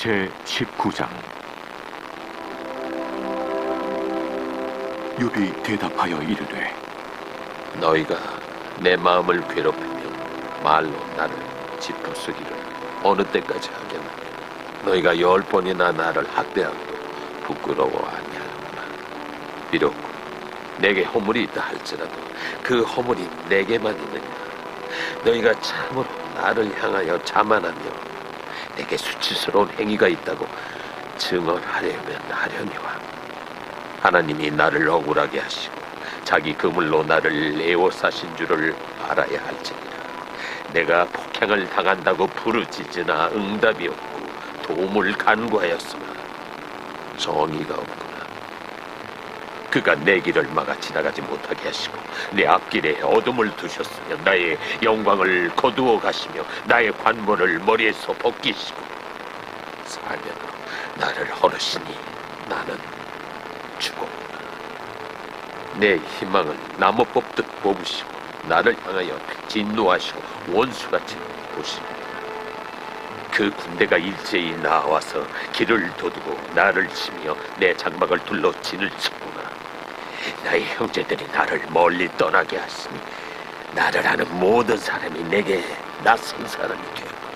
제19장. 욥이 대답하여 이르되, 너희가 내 마음을 괴롭히며 말로 나를 짚어쓰기를 어느 때까지 하겠나? 너희가 10번이나 나를 학대하고 부끄러워 아니하는구나. 비록 내게 허물이 있다 할지라도 그 허물이 내게만 있느냐? 너희가 참으로 나를 향하여 자만하며 내게 수치스러운 행위가 있다고 증언하려면 하려니와, 하나님이 나를 억울하게 하시고 자기 그물로 나를 에워싸신 줄을 알아야 할지니라. 내가 폭행을 당한다고 부르짖으나 응답이 없고 도움을 간구하였으나 정의가 없구나. 그가 내 길을 막아 지나가지 못하게 하시고 내 앞길에 어둠을 두셨으며 나의 영광을 거두어 가시며 나의 관모를 머리에서 벗기시고 사면으로 나를 허르시니 나는 죽었구나. 내 희망을 나무 뽑듯 뽑으시고 나를 향하여 진노하시고 원수같이 보시니 그 군대가 일제히 나와서 길을 도두고 나를 치며 내 장막을 둘러 진을 쳤구나. 나의 형제들이 나를 멀리 떠나게 하시니 나를 아는 모든 사람이 내게 낯선 사람이 되었구나.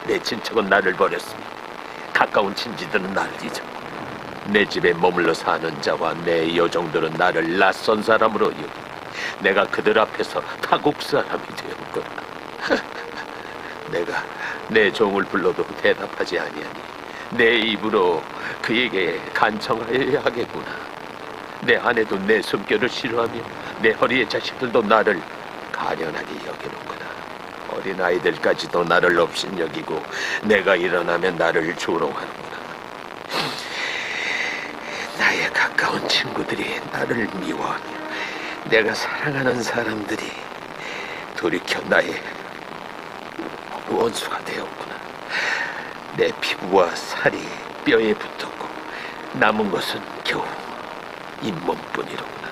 내 친척은 나를 버렸으니 가까운 친지들은 나를 잊었고 내 집에 머물러 사는 자와 내 여종들은 나를 낯선 사람으로 여기니 내가 그들 앞에서 타국 사람이 되었구나. 내가 내 종을 불러도 대답하지 아니하니 내 입으로 그에게 간청하여야 하겠구나. 내 아내도 내 숨결을 싫어하며 내 허리의 자식들도 나를 가련하게 여기는구나. 어린아이들까지도 나를 업신여기고 내가 일어나면 나를 조롱하는구나. 나의 가까운 친구들이 나를 미워하며 내가 사랑하는 사람들이 돌이켜 나의 원수가 되었구나. 내 피부와 살이 뼈에 붙었고 남은 것은 겨우 잇몸뿐이로구나.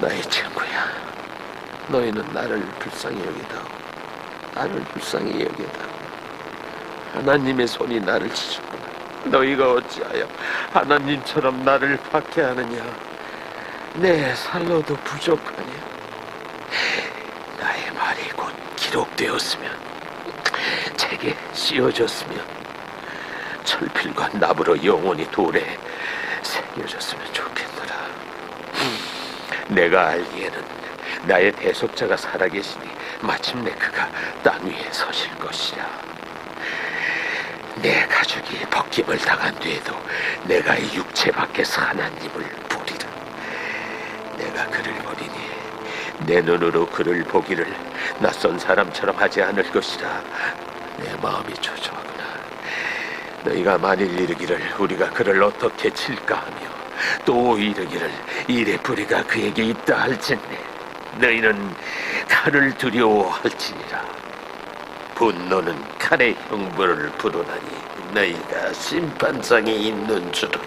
나의 친구야, 너희는 나를 불쌍히 여기다오. 나를 불쌍히 여기다오. 하나님의 손이 나를 치셨구나. 너희가 어찌하여 하나님처럼 나를 박해하느냐? 내 살로도 부족하냐? 나의 말이 곧 기록되었으면, 책에 씌워졌으면, 철필과 나무로 영원히 돌에 새겨졌으면 좋겠노라. 내가 알기에는 나의 대속자가 살아계시니 마침내 그가 땅 위에 서실 것이라. 내 가족이 벗김을 당한 뒤에도 내가 이 육체 밖에서 하나님을 보리라. 내가 그를 보리니 내 눈으로 그를 보기를 낯선 사람처럼 하지 않을 것이라. 내 마음이 초조하구나. 너희가 만일 이르기를 우리가 그를 어떻게 칠까 하며 또 이르기를 일의 뿌리가 그에게 있다 할진대 너희는 칼을 두려워할지니라. 분노는 칼의 형벌을 부르나니 너희가 심판장이 있는 줄을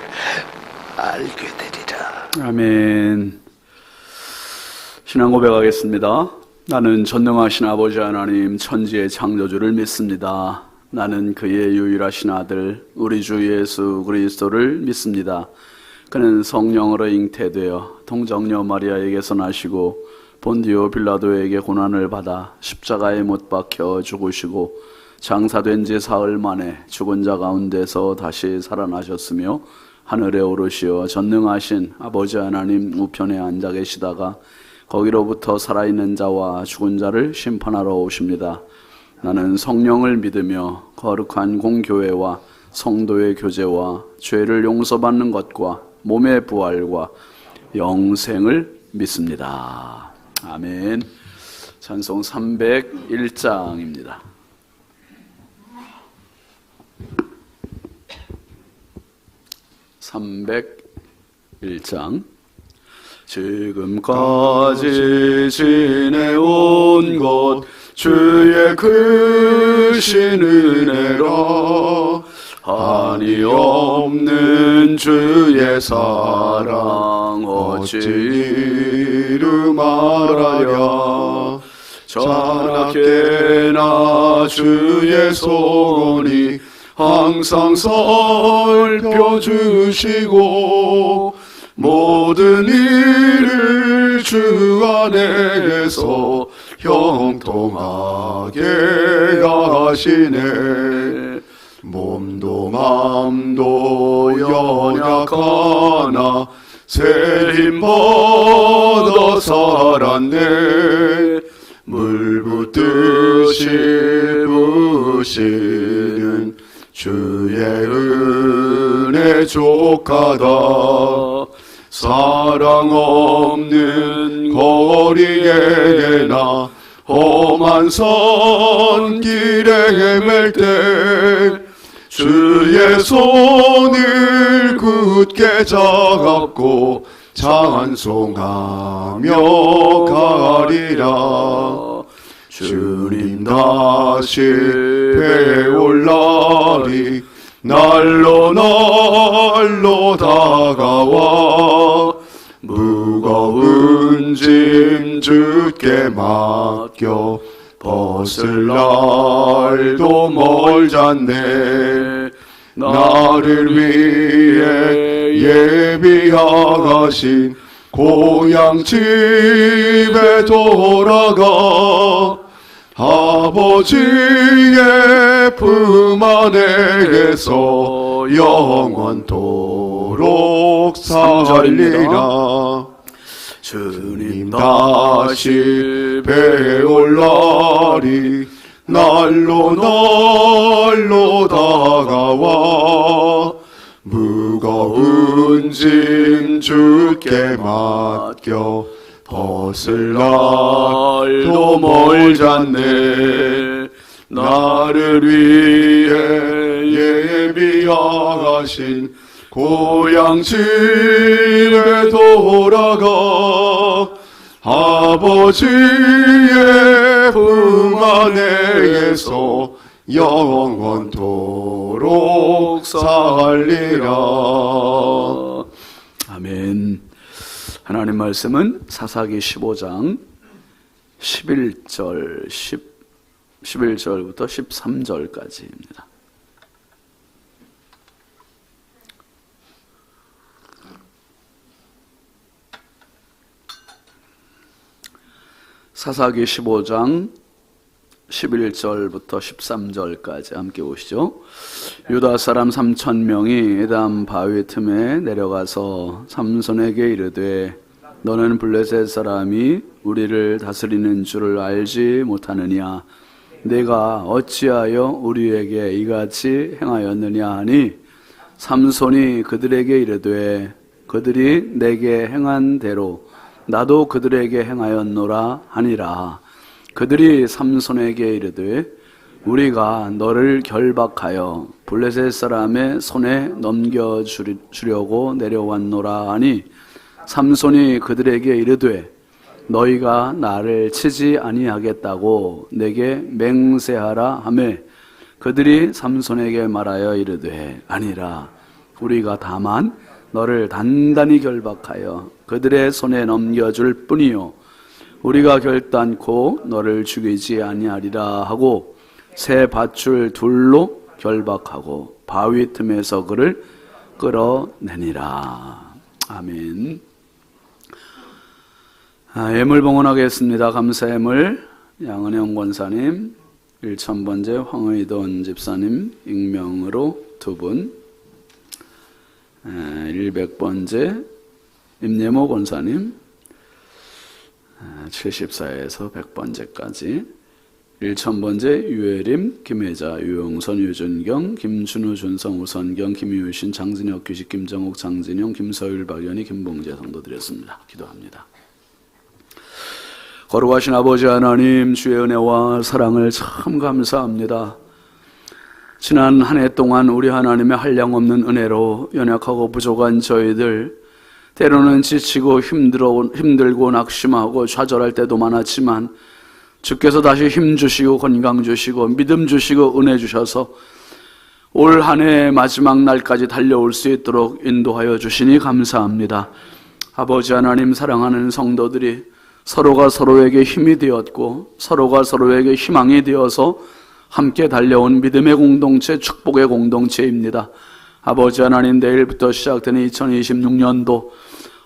알게 되리라. 아멘. 신앙 고백하겠습니다. 나는 전능하신 아버지 하나님 천지의 창조주를 믿습니다. 나는 그의 유일하신 아들 우리 주 예수 그리스도를 믿습니다. 그는 성령으로 잉태되어 동정녀 마리아에게서 나시고 본디오 빌라도에게 고난을 받아 십자가에 못 박혀 죽으시고 장사된 지 사흘 만에 죽은 자 가운데서 다시 살아나셨으며 하늘에 오르시어 전능하신 아버지 하나님 우편에 앉아 계시다가 거기로부터 살아있는 자와 죽은 자를 심판하러 오십니다. 나는 성령을 믿으며 거룩한 공교회와 성도의 교제와 죄를 용서받는 것과 몸의 부활과 영생을 믿습니다. 아멘. 찬송 301장입니다. (301장) 지금까지 지내온 것 주의 크신 은혜라. 한이 없는 주의 사랑 어찌 이루 말하랴. 자나깨나 주의 소원이 항상 살펴주시고 모든 일을 주 안에서 형통하게 하시네. 몸도 마음도 연약하나 세림 받아 살았네. 물 붓듯이 부시는 주의 은혜 족하다. 사랑 없는 거리에나 험한 산길에 헤맬 때 주의 손을 굳게 잡고 찬송하며 가리라. 주님 다시 배올 날이 날로 날로 다가와 무거운 짐 주께 맡겨 벗을 날도 멀잖네. 나를 위해 예비하신 고향 집에 돌아가 아버지의 품 안에서 영원토록 살리라. 주님 다시 배올 날이 날로 날로 다가와 무거운 짐 주께 맡겨 벗을 날도 멀잖네. 나를 위해 예비하신 고향 집에 돌아가 아버지의 품 안에서 영원토록 살리라. 아멘. 하나님 말씀은 사사기 15장 11절부터 13절까지입니다. 사사기 15장 11절부터 13절까지 함께 보시죠. 유다 사람 3,000명이 에담 바위 틈에 내려가서 삼손에게 이르되 너는 블레셋 사람이 우리를 다스리는 줄을 알지 못하느냐. 내가 어찌하여 우리에게 이같이 행하였느냐 하니 삼손이 그들에게 이르되 그들이 내게 행한 대로 나도 그들에게 행하였노라 하니라. 그들이 삼손에게 이르되 우리가 너를 결박하여 블레셋 사람의 손에 넘겨주려고 내려왔노라 하니 삼손이 그들에게 이르되 너희가 나를 치지 아니하겠다고 내게 맹세하라 하매 그들이 삼손에게 말하여 이르되 아니라 우리가 다만 너를 단단히 결박하여 그들의 손에 넘겨줄 뿐이요 우리가 결단코 너를 죽이지 아니하리라 하고 새 밧줄 둘로 결박하고 바위 틈에서 그를 끌어내니라. 아멘. 예물 봉헌하겠습니다. 감사 예물 양은영 권사님, 1000번째 황의돈 집사님 익명으로 2분, 100번째 임예모 권사님, 74에서 100번째까지 1000번째 유혜림, 김혜자, 유영선, 유준경, 김준우, 준성, 우선경, 김유신, 장진혁, 규식, 김정욱, 장진영, 김서율, 박연희, 김봉재 성도 드렸습니다. 기도합니다. 거룩하신 아버지 하나님, 주의 은혜와 사랑을 참 감사합니다. 지난 한 해 동안 우리 하나님의 한량없는 은혜로 연약하고 부족한 저희들, 때로는 지치고 힘들고 낙심하고 좌절할 때도 많았지만 주께서 다시 힘 주시고 건강 주시고 믿음 주시고 은혜 주셔서 올 한 해의 마지막 날까지 달려올 수 있도록 인도하여 주시니 감사합니다. 아버지 하나님, 사랑하는 성도들이 서로가 서로에게 힘이 되었고 서로가 서로에게 희망이 되어서 함께 달려온 믿음의 공동체, 축복의 공동체입니다. 아버지 하나님, 내일부터 시작되는 2026년도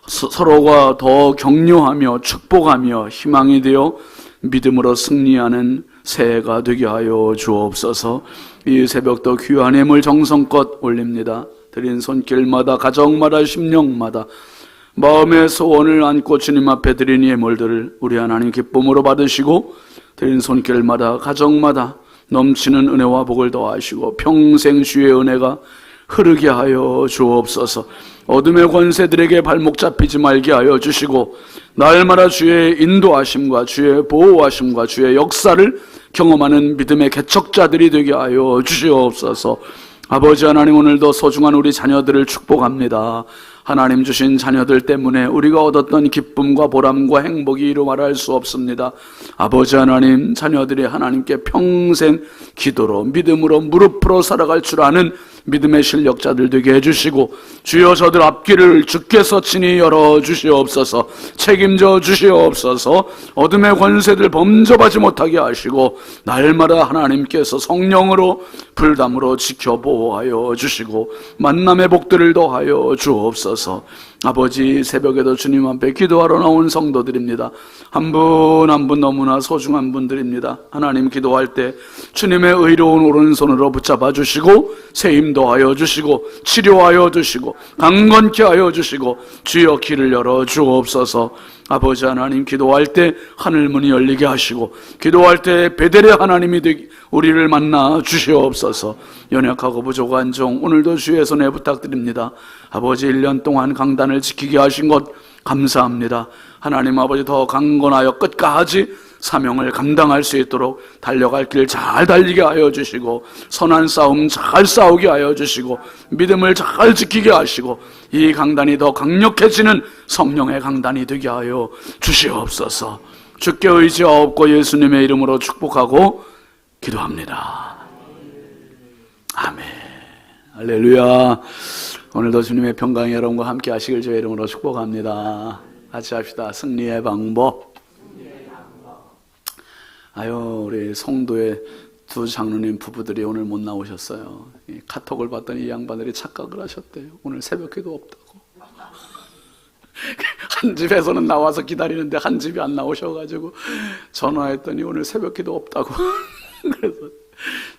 서로가 더 격려하며 축복하며 희망이 되어 믿음으로 승리하는 새해가 되게 하여 주옵소서. 이 새벽도 귀한 예물 정성껏 올립니다. 드린 손길마다, 가정마다, 심령마다 마음의 소원을 안고 주님 앞에 드린 예물들을 우리 하나님 기쁨으로 받으시고, 드린 손길마다, 가정마다 넘치는 은혜와 복을 더하시고 평생 주의 은혜가 흐르게 하여 주옵소서. 어둠의 권세들에게 발목 잡히지 말게 하여 주시고, 날마다 주의 인도하심과 주의 보호하심과 주의 역사를 경험하는 믿음의 개척자들이 되게 하여 주시옵소서. 아버지 하나님, 오늘도 소중한 우리 자녀들을 축복합니다. 하나님 주신 자녀들 때문에 우리가 얻었던 기쁨과 보람과 행복이 이루 말할 수 없습니다. 아버지 하나님, 자녀들이 하나님께 평생 기도로 믿음으로 무릎으로 살아갈 줄 아는 믿음의 실력자들 되게 해주시고, 주여 저들 앞길을 주께서 친히 열어주시옵소서. 책임져 주시옵소서. 어둠의 권세들 범접하지 못하게 하시고 날마다 하나님께서 성령으로 불담으로 지켜 보호하여 주시고 만남의 복들을 더하여 주옵소서. 아버지, 새벽에도 주님 앞에 기도하러 나온 성도들입니다. 한 분 한 분 너무나 소중한 분들입니다. 하나님, 기도할 때 주님의 의로운 오른손으로 붙잡아 주시고 세임도 하여 주시고 치료하여 주시고 강건케 하여 주시고 주여 길을 열어 주옵소서. 아버지 하나님, 기도할 때 하늘문이 열리게 하시고 기도할 때 베델의 하나님이 우리를 만나 주시옵소서. 연약하고 부족한 종 오늘도 주의 손에 부탁드립니다. 아버지, 1년 동안 강단을 지키게 하신 것 감사합니다. 하나님 아버지, 더 강건하여 끝까지 사명을 감당할 수 있도록 달려갈 길 잘 달리게 하여 주시고 선한 싸움 잘 싸우게 하여 주시고 믿음을 잘 지키게 하시고 이 강단이 더 강력해지는 성령의 강단이 되게 하여 주시옵소서. 주께 의지하옵고 예수님의 이름으로 축복하고 기도합니다. 아멘. 할렐루야. 오늘도 주님의 평강이 여러분과 함께 하시길 주의 이름으로 축복합니다. 같이 합시다. 승리의 방법. 아유, 우리 성도의 두 장로님 부부들이 오늘 못 나오셨어요. 카톡을 봤더니 이 양반들이 착각을 하셨대요. 오늘 새벽기도 없다고. 한 집에서는 나와서 기다리는데 한 집이 안 나오셔가지고 전화했더니 오늘 새벽기도 없다고. 그래서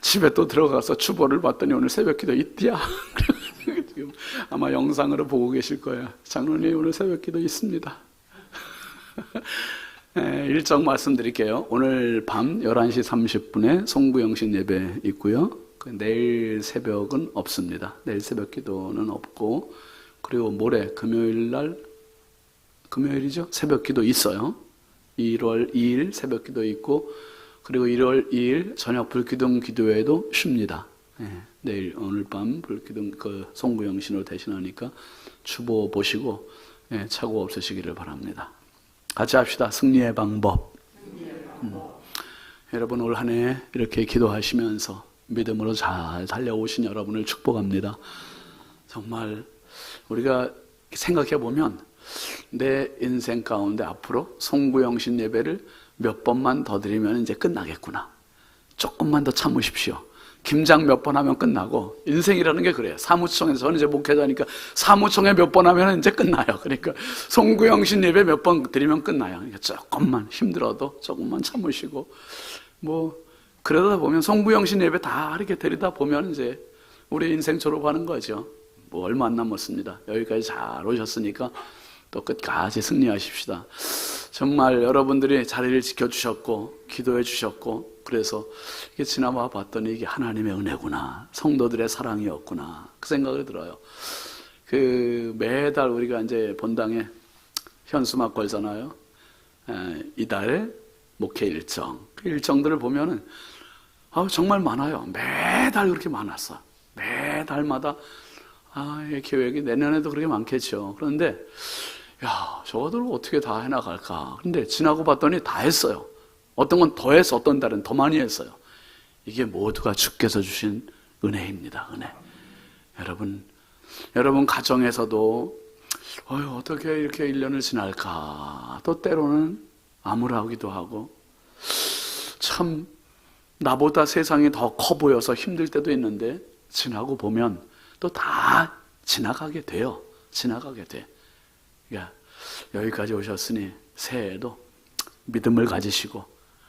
집에 또 들어가서 주보를 봤더니 오늘 새벽기도 있디야. 지금 아마 영상으로 보고 계실 거예요. 장로님, 오늘 새벽기도 있습니다. 일정 말씀드릴게요. 오늘 밤 11시 30분에 송부영신 예배 있고요. 내일 새벽은 없습니다. 내일 새벽 기도는 없고, 그리고 모레 금요일날, 금요일이죠? 새벽 기도 있어요. 1월 2일 새벽 기도 있고, 그리고 1월 2일 저녁 불기둥 기도회도 쉽니다. 내일 오늘 밤 불기둥 송부영신으로 대신하니까 주보 보시고 착오 없으시기를 바랍니다. 같이 합시다. 승리의 방법. 여러분, 올 한 해 이렇게 기도하시면서 믿음으로 잘 달려오신 여러분을 축복합니다. 정말 우리가 생각해 보면 내 인생 가운데 앞으로 송구영신 예배를 몇 번만 더 드리면 이제 끝나겠구나. 조금만 더 참으십시오. 김장 몇 번 하면 끝나고, 인생이라는 게 그래요. 사무총에서, 저는 이제 목회자니까 사무총에 몇 번 하면 이제 끝나요. 그러니까 송구영신 예배 몇 번 드리면 끝나요. 그러니까 조금만 힘들어도 조금만 참으시고, 그러다 보면 송구영신 예배 다 이렇게 드리다 보면 이제 우리 인생 졸업하는 거죠. 얼마 안 남았습니다. 여기까지 잘 오셨으니까 또 끝까지 승리하십시다. 정말 여러분들이 자리를 지켜주셨고 기도해 주셨고, 그래서 이게 지나와 봤더니 이게 하나님의 은혜구나, 성도들의 사랑이었구나, 그 생각이 들어요. 매달 우리가 이제 본당에 현수막 걸잖아요. 이달의 목회 일정, 그 일정들을 보면은 정말 많아요. 매달 그렇게 많았어. 매달마다 이 계획이 내년에도 그렇게 많겠죠. 그런데 저거들 어떻게 다 해나갈까. 근데 지나고 봤더니 다 했어요. 어떤 건 더 했어, 어떤 달은 더 많이 했어요. 이게 모두가 주께서 주신 은혜입니다. 은혜. 여러분 가정에서도 어떻게 이렇게 1년을 지날까. 또 때로는 암울하기도 하고 참 나보다 세상이 더 커 보여서 힘들 때도 있는데 지나고 보면 또 다 지나가게 돼요. 지나가게 돼. 그러니까 여기까지 오셨으니 새해에도 믿음을 가지시고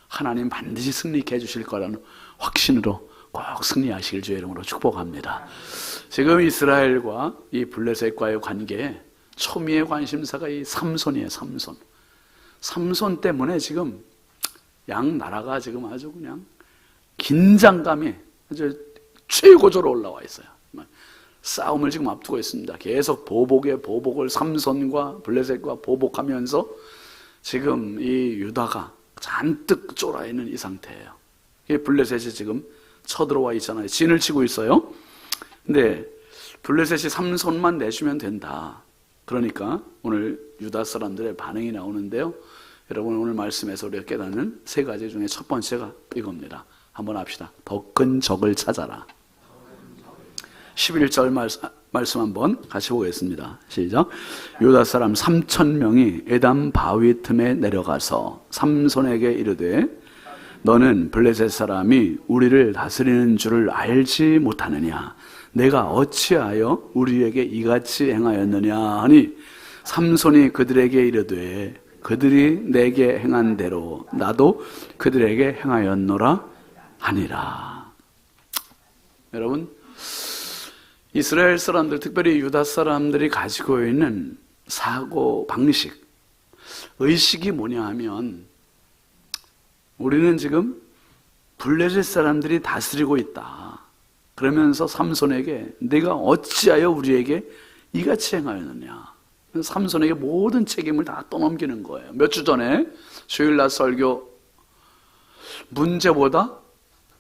하나님 반드시 승리케 해주실 거라는 확신으로 꼭 승리하시길 주의 이름으로 축복합니다. 지금 이스라엘과 이 블레셋과의 관계에 초미의 관심사가 이 삼손이에요. 삼손 때문에 지금 양 나라가 지금 아주 그냥 긴장감이 아주 최고조로 올라와 있어요. 싸움을 지금 앞두고 있습니다. 계속 보복에 보복을 삼손과 블레셋과 보복하면서 지금 이 유다가 잔뜩 쫄아 있는 이 상태예요. 블레셋이 지금 쳐들어와 있잖아요. 진을 치고 있어요. 근데 블레셋이 삼손만 내주면 된다. 그러니까 오늘 유다 사람들의 반응이 나오는데요. 여러분 오늘 말씀에서 우리가 깨닫는 세 가지 중에 첫 번째가 이겁니다. 한번 합시다. 더 큰 적을 찾아라. 11절 말씀 한번 같이 보겠습니다. 시작. 유다 사람 3,000명이 에담 바위 틈에 내려가서 삼손에게 이르되 너는 블레셋 사람이 우리를 다스리는 줄을 알지 못하느냐? 내가 어찌하여 우리에게 이같이 행하였느냐 하니 삼손이 그들에게 이르되 그들이 내게 행한 대로 나도 그들에게 행하였노라 하니라. 여러분 이스라엘 사람들, 특별히 유다 사람들이 가지고 있는 사고 방식, 의식이 뭐냐 하면 우리는 지금 블레셋 사람들이 다스리고 있다. 그러면서 삼손에게 내가 어찌하여 우리에게 이같이 행하였느냐. 삼손에게 모든 책임을 다 떠넘기는 거예요. 몇 주 전에 주일날 설교 문제보다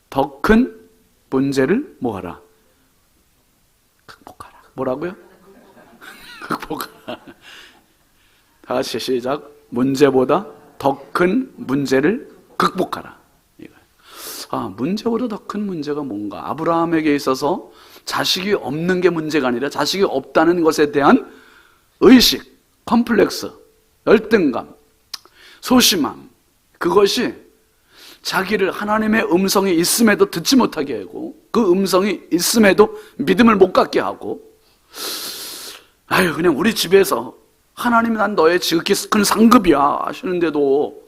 더 큰 문제를 뭐하라? 극복하라. 뭐라고요? 극복하라. 다시 시작. 문제보다 더 큰 문제를 극복하라. 문제보다 더 큰 문제가 뭔가? 아브라함에게 있어서 자식이 없는 게 문제가 아니라 자식이 없다는 것에 대한 의식, 컴플렉스, 열등감, 소심함, 그것이 자기를 하나님의 음성이 있음에도 듣지 못하게 하고 그 음성이 있음에도 믿음을 못 갖게 하고 그냥 우리 집에서 하나님이 난 너의 지극히 큰 상급이야 하시는데도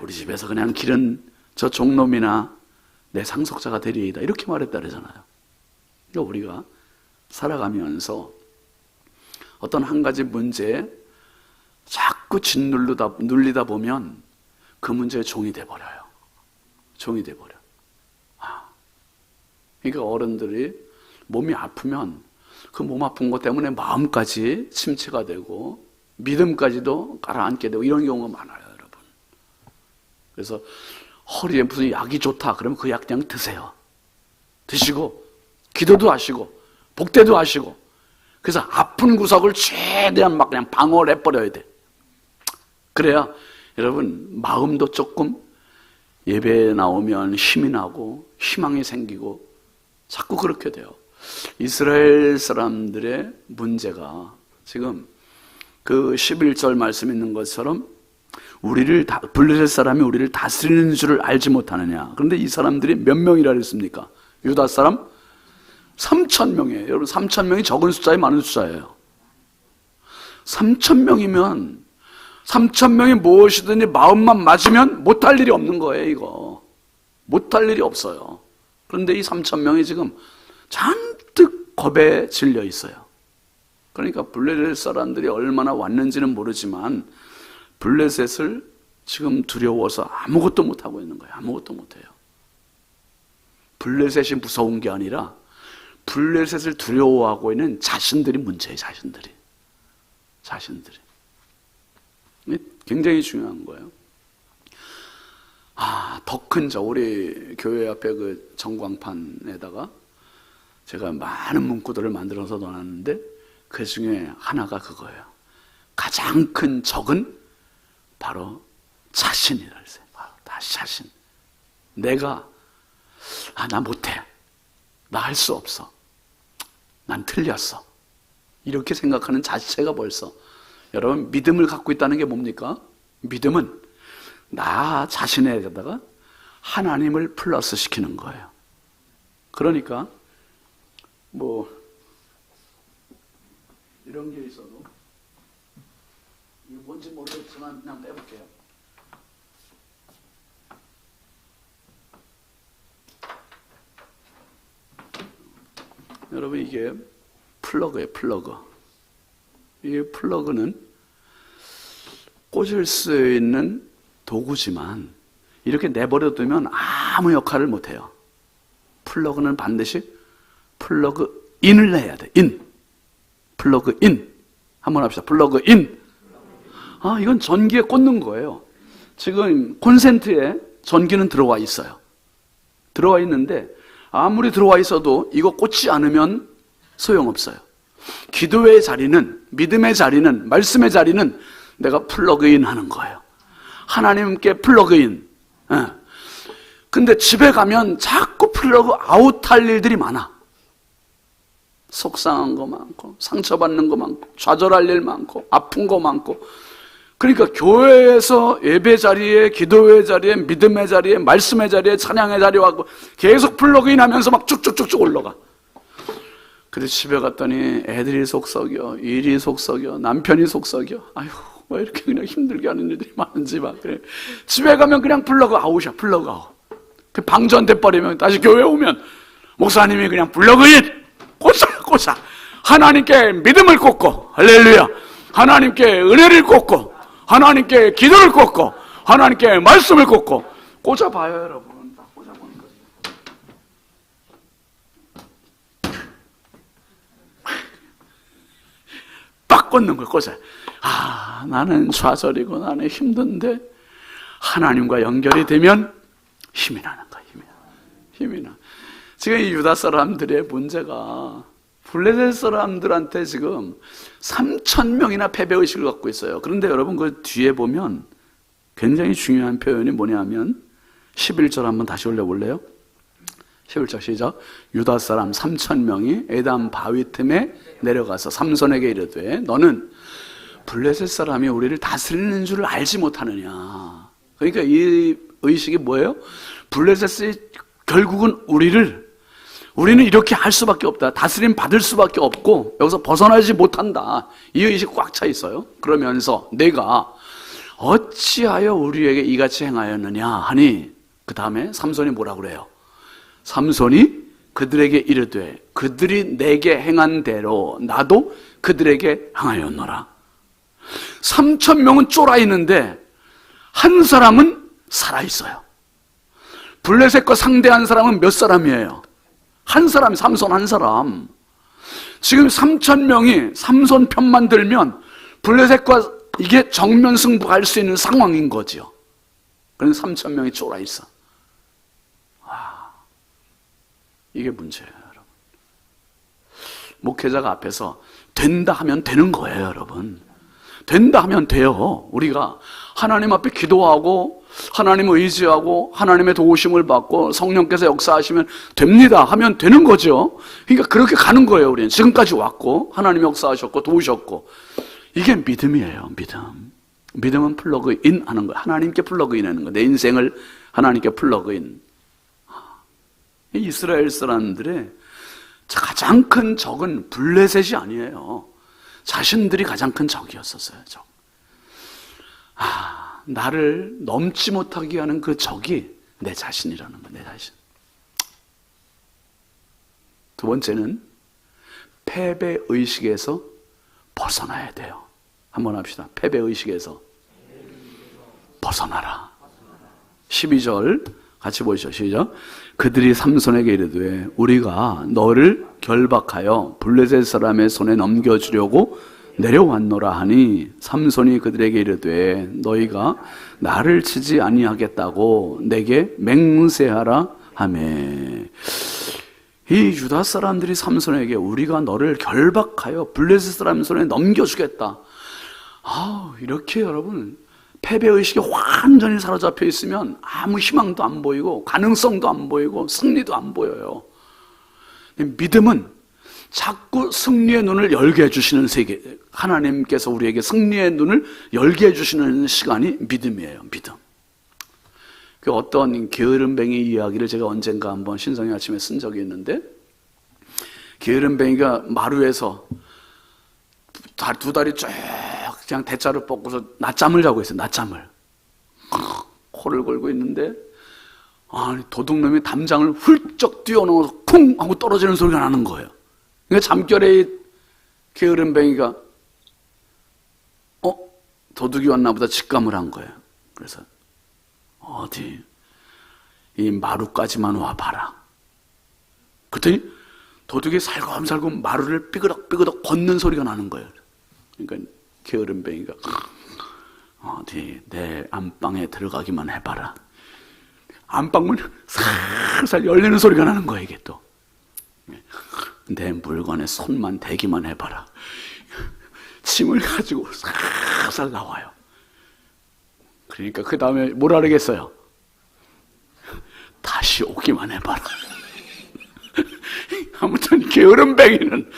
우리 집에서 그냥 길은 저 종놈이나 내 상속자가 되리이다 이렇게 말했다 그러잖아요. 그러니까 우리가 살아가면서 어떤 한 가지 문제에 자꾸 눌리다 보면 그 문제의 종이 돼버려요. 종이 돼버려. 그러니까 어른들이 몸이 아프면 그 몸 아픈 것 때문에 마음까지 침체가 되고 믿음까지도 가라앉게 되고 이런 경우가 많아요, 여러분. 그래서 허리에 무슨 약이 좋다 그러면 그 약 그냥 드세요. 드시고 기도도 하시고 복대도 하시고 그래서 아픈 구석을 최대한 막 그냥 방어를 해버려야 돼. 그래야 여러분 마음도 조금 예배에 나오면 힘이 나고 희망이 생기고 자꾸 그렇게 돼요. 이스라엘 사람들의 문제가 지금 그 11절 말씀 있는 것처럼 블레셋 사람이 우리를 다스리는 줄을 알지 못하느냐. 그런데 이 사람들이 몇 명이라 그랬습니까? 유다 사람 3,000명이에요. 여러분 3,000명이 적은 숫자에 많은 숫자예요. 3,000명이면 3,000명이 무엇이든지 마음만 맞으면 못할 일이 없는 거예요. 이거 못할 일이 없어요. 그런데 이 3,000명이 지금 잔뜩 겁에 질려 있어요. 그러니까 블레셋 사람들이 얼마나 왔는지는 모르지만 블레셋을 지금 두려워서 아무것도 못하고 있는 거예요. 아무것도 못해요. 블레셋이 무서운 게 아니라 블레셋을 두려워하고 있는 자신들이 문제예요. 자신들이. 굉장히 중요한 거예요. 더 큰 우리 교회 앞에 그 전광판에다가 제가 많은 문구들을 만들어서 넣어놨는데 그 중에 하나가 그거예요. 가장 큰 적은 바로 자신이라 그랬어요. 바로 자신. 내가 나 못해. 나 할 수 없어. 난 틀렸어. 이렇게 생각하는 자체가 벌써 여러분, 믿음을 갖고 있다는 게 뭡니까? 믿음은 나 자신에다가 하나님을 플러스 시키는 거예요. 그러니까 뭐 이런 게 있어도 이게 뭔지 모르겠지만 그냥 빼볼게요. 여러분, 이게 플러그예요. 플러그. 이 플러그는 꽂을 수 있는 도구지만 이렇게 내버려 두면 아무 역할을 못해요. 플러그는 반드시 플러그 인을 내야 돼. 인. 플러그 인. 한번 합시다. 플러그 인. 이건 전기에 꽂는 거예요. 지금 콘센트에 전기는 들어와 있어요. 들어와 있는데 아무리 들어와 있어도 이거 꽂지 않으면 소용없어요. 기도의 자리는, 믿음의 자리는, 말씀의 자리는 내가 플러그인 하는 거예요. 하나님께 플러그인. 근데 집에 가면 자꾸 플러그 아웃 할 일들이 많아. 속상한 거 많고, 상처받는 거 많고, 좌절할 일 많고, 아픈 거 많고. 그러니까 교회에서 예배 자리에, 기도의 자리에, 믿음의 자리에, 말씀의 자리에, 찬양의 자리에 와서 계속 플러그인 하면서 막 쭉쭉쭉쭉 올라가. 근데 집에 갔더니 애들이 속썩여, 일이 속썩여, 남편이 속썩여. 아휴, 왜 이렇게 그냥 힘들게 하는 일들이 많은지 막 그래. 집에 가면 그냥 플러그 아웃이야, 플러그 아웃. 방전돼 버리면 다시 교회 오면 목사님이 그냥 플러그인 꽂아. 하나님께 믿음을 꽂고, 할렐루야. 하나님께 은혜를 꽂고, 하나님께 기도를 꽂고, 하나님께 말씀을 꽂고 꽂아봐요, 여러분. 다 꽂아보는 거죠. 빡 꽂는 걸 꽂아요. 나는 좌절이고 나는 힘든데 하나님과 연결이 되면 힘이 나는 거야. 힘이 나. 지금 이 유다 사람들의 문제가 블레셋 사람들한테 지금 3,000명이나 패배의식을 갖고 있어요. 그런데 여러분, 그 뒤에 보면 굉장히 중요한 표현이 뭐냐면 11절 한번 다시 올려볼래요? 11절 시작. 유다 사람 3,000명이 에담 바위 틈에 내려가서 삼손에게 이르되 너는 블레셋 사람이 우리를 다스리는 줄을 알지 못하느냐. 그러니까 이 의식이 뭐예요? 블레셋이 결국은 우리는 이렇게 할 수밖에 없다. 다스림 받을 수밖에 없고 여기서 벗어나지 못한다. 이 의식이 꽉 차 있어요. 그러면서 내가 어찌하여 우리에게 이같이 행하였느냐 하니 그 다음에 삼손이 뭐라고 그래요? 삼손이 그들에게 이르되 그들이 내게 행한 대로 나도 그들에게 행하였노라. 3,000명은 쫄아 있는데 한 사람은 살아 있어요. 블레셋과 상대한 사람은 몇 사람이에요? 한 사람, 삼손 한 사람. 지금 3,000명이 삼손 편만 들면 블레셋과 이게 정면 승부할 수 있는 상황인 거죠. 그래서 3,000명이 쫄아 있어. 이게 문제예요, 여러분. 목회자가 앞에서 된다 하면 되는 거예요, 여러분. 된다 하면 돼요. 우리가 하나님 앞에 기도하고 하나님을 의지하고 하나님의 도우심을 받고 성령께서 역사하시면 됩니다 하면 되는 거죠. 그러니까 그렇게 가는 거예요. 우리는 지금까지 왔고 하나님이 역사하셨고 도우셨고. 이게 믿음이에요. 믿음은 플러그인 하는 거예요. 하나님께 플러그인 하는 거예요. 내 인생을 하나님께 플러그인. 이스라엘 사람들의 가장 큰 적은 블레셋이 아니에요. 자신들이 가장 큰 적이었었어요. 나를 넘지 못하게 하는 그 적이 내 자신이라는 거예요. 내 자신. 두 번째는 패배의식에서 벗어나야 돼요. 한번 합시다. 패배의식에서 벗어나라. 12절 같이 보시죠. 시작. 그들이 삼손에게 이르되 우리가 너를 결박하여 블레셋 사람의 손에 넘겨주려고 내려왔노라 하니 삼손이 그들에게 이르되 너희가 나를 치지 아니하겠다고 내게 맹세하라 하매. 이 유다 사람들이 삼손에게 우리가 너를 결박하여 블레셋 사람 손에 넘겨주겠다. 이렇게 여러분 패배의식이 완전히 사로잡혀 있으면 아무 희망도 안 보이고 가능성도 안 보이고 승리도 안 보여요. 믿음은 자꾸 승리의 눈을 열게 해주시는 세계, 하나님께서 우리에게 승리의 눈을 열게 해주시는 시간이 믿음이에요. 믿음. 그 어떤 게으름뱅이 이야기를 제가 언젠가 한번 신성의 아침에 쓴 적이 있는데, 게으름뱅이가 마루에서 두 다리 쭉 그냥 대자로 뻗고서 낮잠을 자고 있어요. 낮잠을. 코를 골고 있는데, 아니, 도둑놈이 담장을 훌쩍 뛰어넘어서 쿵 하고 떨어지는 소리가 나는 거예요. 그러니까 잠결에 게으름뱅이가 도둑이 왔나 보다 직감을 한 거예요. 그래서 어디 이 마루까지만 와봐라. 그랬더니 도둑이 살금살금 마루를 삐그덕삐그덕 걷는 소리가 나는 거예요. 그러니까 게으름뱅이가 어디 내 안방에 들어가기만 해봐라. 안방문이 살살 열리는 소리가 나는 거예요. 이게 또 내 물건에 손만 대기만 해봐라. 짐을 가지고 살살 나와요. 그러니까 그 다음에 뭐라 그러겠어요? 다시 오기만 해봐라. 아무튼 게으름뱅이는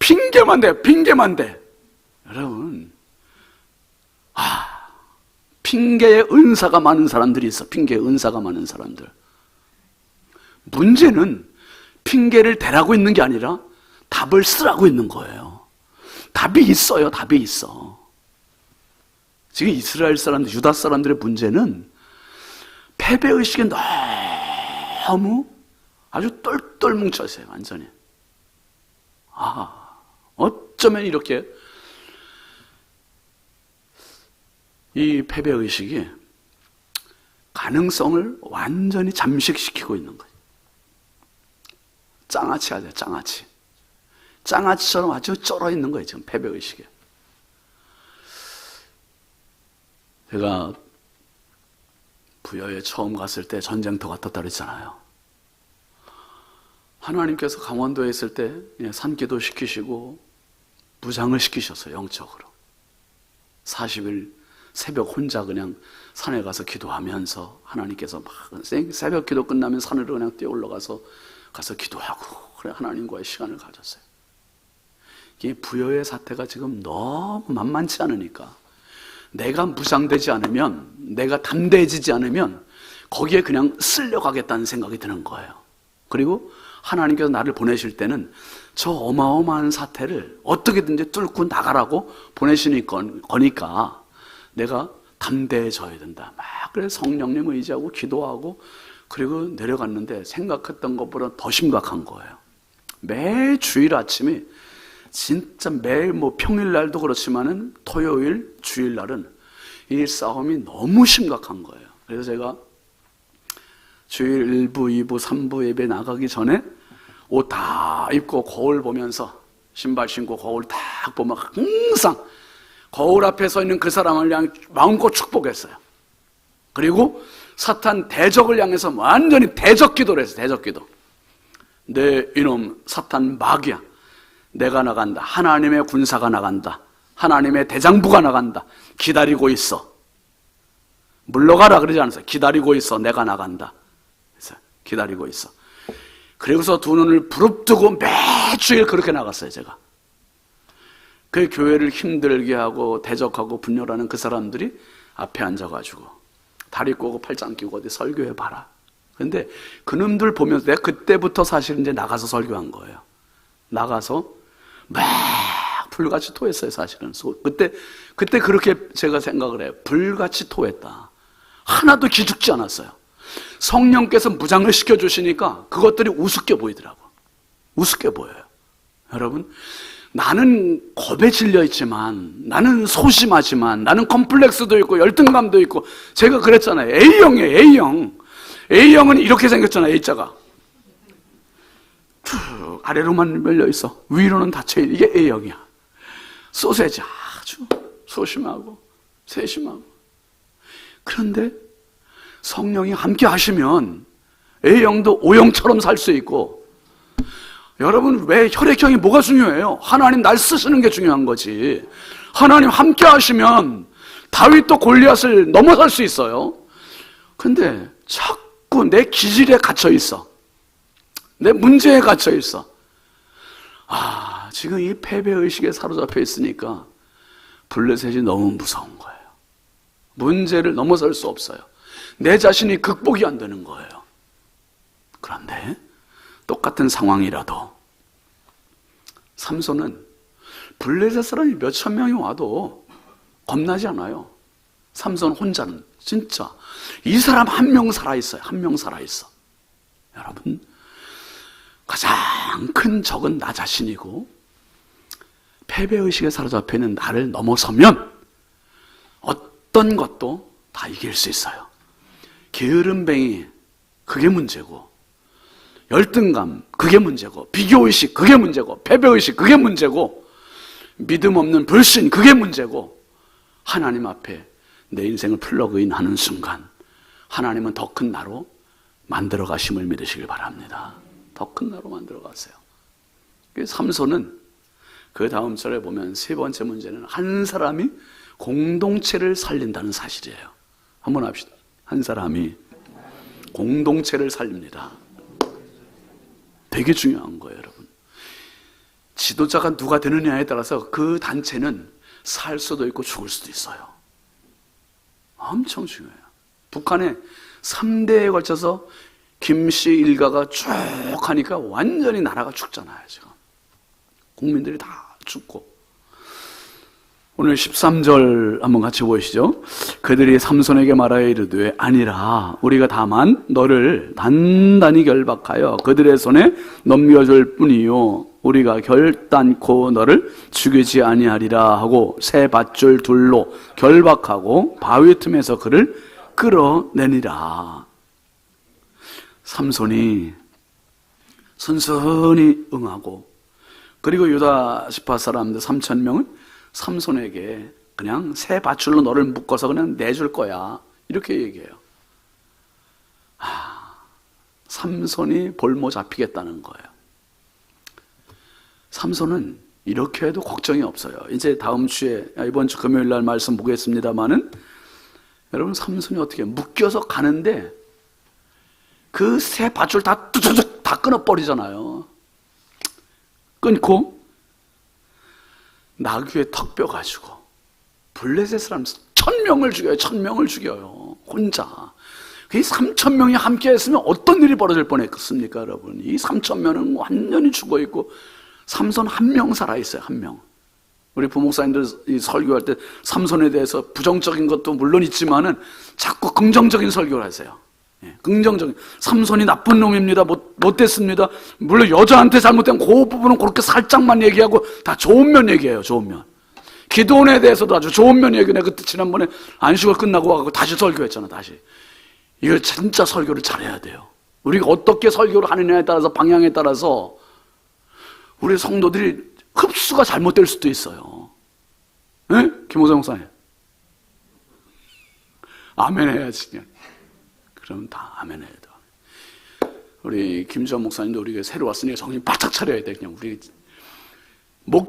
핑계만 대, 핑계만 대. 여러분, 핑계의 은사가 많은 사람들이 있어. 핑계의 은사가 많은 사람들. 문제는 핑계를 대라고 있는 게 아니라 답을 쓰라고 있는 거예요. 답이 있어요. 답이 있어. 지금 이스라엘 사람들, 유다 사람들의 문제는 패배의식에 너무 아주 똘똘 뭉쳐있어요. 완전히. 어쩌면 이렇게 이 패배의식이 가능성을 완전히 잠식시키고 있는 거예요. 장아찌 하죠, 장아찌. 장아찌처럼 아주 쩔어 있는 거예요, 지금 패배의식에. 제가 부여에 처음 갔을 때 전쟁터가 떴다 그랬잖아요. 하나님께서 강원도에 있을 때 산기도 시키시고 무장을 시키셨어요, 영적으로. 40일 새벽 혼자 그냥 산에 가서 기도하면서 하나님께서 막 새벽 기도 끝나면 산으로 그냥 뛰어 올라가서 기도하고 그래 하나님과의 시간을 가졌어요. 이 부여의 사태가 지금 너무 만만치 않으니까 내가 무장되지 않으면, 내가 담대해지지 않으면 거기에 그냥 쓸려가겠다는 생각이 드는 거예요. 그리고 하나님께서 나를 보내실 때는 저 어마어마한 사태를 어떻게든지 뚫고 나가라고 보내시는 거니까 내가 담대해져야 된다. 막 그래서 성령님 의지하고 기도하고 그리고 내려갔는데 생각했던 것보다 더 심각한 거예요. 매 주일 아침에 진짜 매일 평일날도 그렇지만은 토요일, 주일날은 이 싸움이 너무 심각한 거예요. 그래서 제가 주일 1부, 2부, 3부 예배 나가기 전에 옷 다 입고 거울 보면서 신발 신고 거울 딱 보면 항상 거울 앞에 서 있는 그 사람을 그냥 마음껏 축복했어요. 그리고 사탄 대적을 향해서 완전히 대적 기도를 했어요. 대적 기도. 내 이놈 사탄 마귀야. 내가 나간다. 하나님의 군사가 나간다. 하나님의 대장부가 나간다. 기다리고 있어. 물러가라 그러지 않았어요. 기다리고 있어. 내가 나간다. 그래서 기다리고 있어. 그리고서 두 눈을 부릅뜨고 매주일 그렇게 나갔어요. 제가. 그 교회를 힘들게 하고 대적하고 분열하는 그 사람들이 앞에 앉아가지고 다리 꼬고 팔짱 끼고 어디 설교해봐라. 그런데 그놈들 보면서 내가 그때부터 사실 이제 나가서 설교한 거예요. 나가서 막 불같이 토했어요. 사실은 그때 그렇게 제가 생각을 해요. 불같이 토했다. 하나도 기죽지 않았어요. 성령께서 무장을 시켜주시니까 그것들이 우습게 보이더라고. 우습게 보여요. 여러분, 나는 겁에 질려있지만, 나는 소심하지만, 나는 컴플렉스도 있고 열등감도 있고, 제가 그랬잖아요. A형이에요. A형. A형은 이렇게 생겼잖아요. A자가 쭉 아래로만 열려있어. 위로는 닫혀있는 이게 A형이야. 소세지 아주 소심하고 세심하고. 그런데 성령이 함께 하시면 A형도 O형처럼 살 수 있고. 여러분, 왜 혈액형이 뭐가 중요해요? 하나님 날 쓰시는 게 중요한 거지. 하나님 함께 하시면 다윗도 골리앗을 넘어설 수 있어요. 근데 자꾸 내 기질에 갇혀 있어. 내 문제에 갇혀 있어. 지금 이 패배의식에 사로잡혀 있으니까 블레셋이 너무 무서운 거예요. 문제를 넘어설 수 없어요. 내 자신이 극복이 안 되는 거예요. 그런데 똑같은 상황이라도 삼손은 블레셋 사람이 몇천 명이 와도 겁나지 않아요. 삼손 혼자는 진짜 이 사람 한 명 살아있어요. 한 명 살아있어. 여러분, 가장 큰 적은 나 자신이고 패배의식에 사로잡혀 있는 나를 넘어서면 어떤 것도 다 이길 수 있어요. 게으름뱅이, 그게 문제고, 열등감, 그게 문제고, 비교의식, 그게 문제고, 패배의식, 그게 문제고, 믿음 없는 불신, 그게 문제고, 하나님 앞에 내 인생을 플러그인하는 순간 하나님은 더 큰 나로 만들어 가심을 믿으시길 바랍니다. 더 큰 나로 만들어 가세요. 삼손은 그 다음 절에 보면 세 번째 문제는 한 사람이 공동체를 살린다는 사실이에요. 한번 합시다. 한 사람이 공동체를 살립니다. 되게 중요한 거예요, 여러분. 지도자가 누가 되느냐에 따라서 그 단체는 살 수도 있고 죽을 수도 있어요. 엄청 중요해요. 북한에 3대에 걸쳐서 김씨 일가가 쭉 하니까 완전히 나라가 죽잖아요, 지금. 국민들이 다 죽고. 오늘 13절 한번 같이 보시죠. 그들이 삼손에게 말하여 이르되 아니라 우리가 다만 너를 단단히 결박하여 그들의 손에 넘겨줄 뿐이요 우리가 결단코 너를 죽이지 아니하리라 하고 새 밧줄 둘로 결박하고 바위 틈에서 그를 끌어내니라. 삼손이 순순히 응하고, 그리고 유다 지파 사람들 3,000명은 삼손에게 그냥 새 밧줄로 너를 묶어서 그냥 내줄 거야, 이렇게 얘기해요. 삼손이 볼모 잡히겠다는 거예요. 삼손은 이렇게 해도 걱정이 없어요. 이제 다음 주에, 이번 주 금요일 날 말씀 보겠습니다만은, 여러분, 삼손이 어떻게 묶여서 가는데 그 새 밧줄 다 뚜두둑 다 끊어버리잖아요. 끊고 나귀의 턱뼈 가지고 블레셋 사람 1,000명을 죽여요. 1,000명을 죽여요. 혼자. 그 3,000명이 함께 했으면 어떤 일이 벌어질 뻔했겠습니까, 여러분? 이 3,000명은 완전히 죽어있고 삼손 한 명 살아있어요. 한 명. 우리 부목사님들 설교할 때 삼손에 대해서 부정적인 것도 물론 있지만은 자꾸 긍정적인 설교를 하세요. 긍정적인. 삼손이 나쁜 놈입니다. 못됐습니다. 물론 여자한테 잘못된 그 부분은 그렇게 살짝만 얘기하고 다 좋은 면 얘기해요. 좋은 면. 기도원에 대해서도 아주 좋은 면 얘기해. 그때 지난번에 안식을 끝나고 와서 다시 설교했잖아. 다시. 이걸 진짜 설교를 잘해야 돼요. 우리가 어떻게 설교를 하느냐에 따라서, 방향에 따라서 우리 성도들이 흡수가 잘못될 수도 있어요. 네? 김호성 목사님. 아멘 해야지. 그냥. 그러면 다 아멘 해야 돼. 우리 김주환 목사님도 우리가 새로 왔으니까 정신 바짝 차려야 돼. 그냥 우리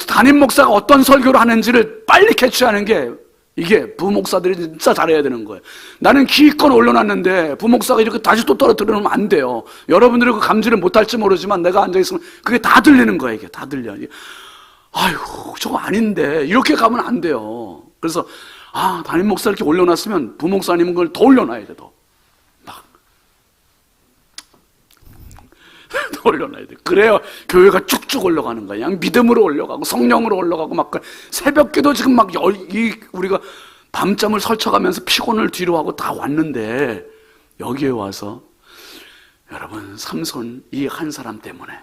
담임 목사가 어떤 설교를 하는지를 빨리 캐치하는 게, 이게 부목사들이 진짜 잘해야 되는 거예요. 나는 기껏 올려놨는데 부목사가 이렇게 다시 또 떨어뜨리면 안 돼요. 여러분들이 그 감지를 못할지 모르지만 내가 앉아있으면 그게 다 들리는 거예요. 이게 다 들려. 아유, 저거 아닌데 이렇게 가면 안 돼요. 그래서 담임 목사 이렇게 올려놨으면 부목사님은 그걸 더 올려놔야 돼. 더 올려놔야 돼. 그래야 교회가 쭉쭉 올라가는 거야. 그냥 믿음으로 올라가고 성령으로 올라가고 막 새벽기도 지금 막 우리가 밤잠을 설쳐가면서 피곤을 뒤로 하고 다 왔는데 여기에 와서 여러분 삼손 이 한 사람 때문에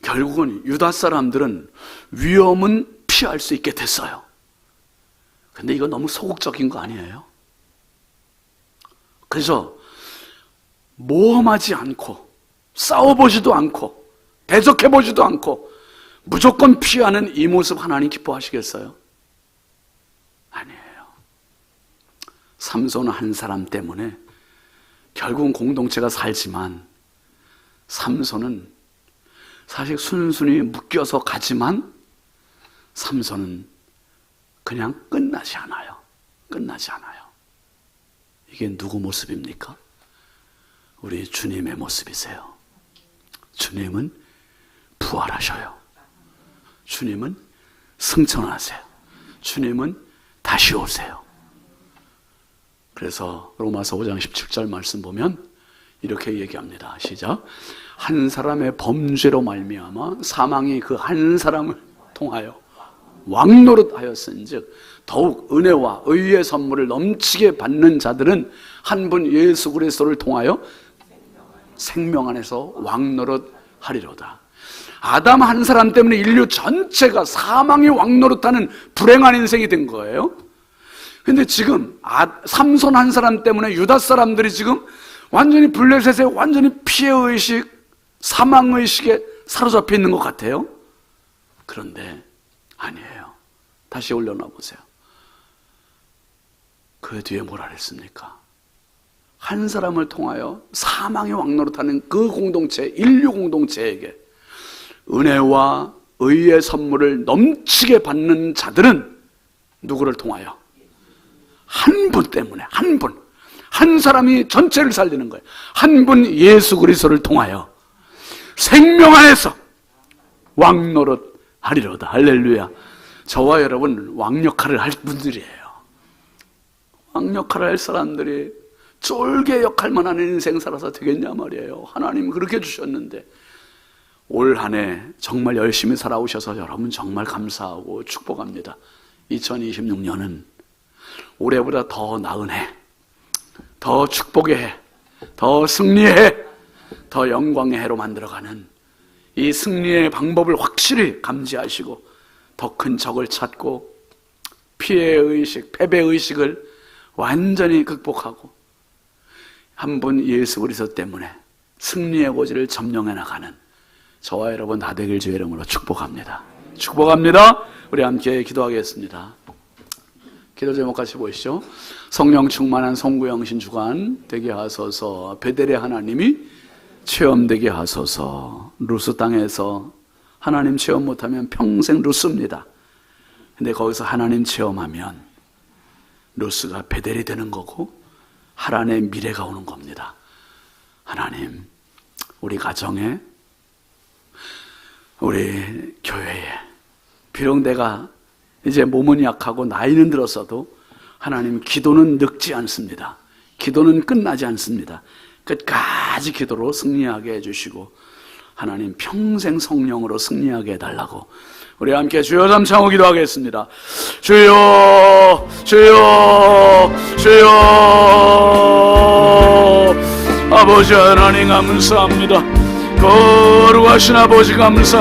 결국은 유다 사람들은 위험은 피할 수 있게 됐어요. 근데 이거 너무 소극적인 거 아니에요? 그래서 모험하지 않고 싸워보지도 않고 대적해보지도 않고 무조건 피하는 이 모습 하나님 기뻐하시겠어요? 아니에요. 삼손 한 사람 때문에 결국은 공동체가 살지만 삼손은 사실 순순히 묶여서 가지만 삼손은 그냥 끝나지 않아요. 끝나지 않아요. 이게 누구 모습입니까? 우리 주님의 모습이세요. 주님은 부활하셔요. 주님은 승천하세요. 주님은 다시 오세요. 그래서 로마서 5장 17절 말씀 보면 이렇게 얘기합니다. 시작. 한 사람의 범죄로 말미암아 사망이 그 한 사람을 통하여 왕노릇하였은즉 더욱 은혜와 의의 선물을 넘치게 받는 자들은 한 분 예수 그리스도를 통하여 생명 안에서 왕노릇하리로다. 아담 한 사람 때문에 인류 전체가 사망의 왕노릇하는 불행한 인생이 된 거예요. 근데 지금 삼손 한 사람 때문에 유다 사람들이 지금 완전히 블레셋에 완전히 피해의식, 사망의식에 사로잡혀 있는 것 같아요. 그런데 아니에요. 다시 올려놔 보세요. 그 뒤에 뭐라 그랬습니까? 한 사람을 통하여 사망의 왕노릇하는 그 공동체, 인류 공동체에게 은혜와 의의 선물을 넘치게 받는 자들은 누구를 통하여? 한 분 때문에, 한 분. 한 사람이 전체를 살리는 거예요. 한 분 예수 그리스도를 통하여 생명 안에서 왕노릇 하리로다. 할렐루야. 저와 여러분 왕 역할을 할 분들이에요. 왕 역할을 할 사람들이 쫄개 역할만 하는 인생 살아서 되겠냐 말이에요. 하나님 그렇게 주셨는데 올 한 해 정말 열심히 살아오셔서 여러분 정말 감사하고 축복합니다. 2026년은 올해보다 더 나은 해, 더 축복의 해, 더 승리의 해, 더 영광의 해로 만들어가는 이 승리의 방법을 확실히 감지하시고 더 큰 적을 찾고 피해의식, 패배의식을 완전히 극복하고 한 분 예수 그리스도 때문에 승리의 고지를 점령해 나가는 저와 여러분 다 되길 주의 이름으로 축복합니다. 축복합니다. 우리 함께 기도하겠습니다. 기도 제목 같이 보시죠. 성령 충만한 송구영신 주간 되게 하소서. 베델의 하나님이 체험되게 하소서. 루스 땅에서 하나님 체험 못하면 평생 루스입니다. 근데 거기서 하나님 체험하면 루스가 베델이 되는 거고 하란의 미래가 오는 겁니다. 하나님, 우리 가정에, 우리 교회에, 비록 내가 이제 몸은 약하고 나이는 들었어도 하나님 기도는 늙지 않습니다. 기도는 끝나지 않습니다. 끝까지 기도로 승리하게 해주시고 하나님 평생 성령으로 승리하게 해달라고 우리 함께 주여 삼창호 기도하겠습니다. 주여 주여 주여. 아버지 하나님 감사합니다. 거룩하신 아버지 감사합니다.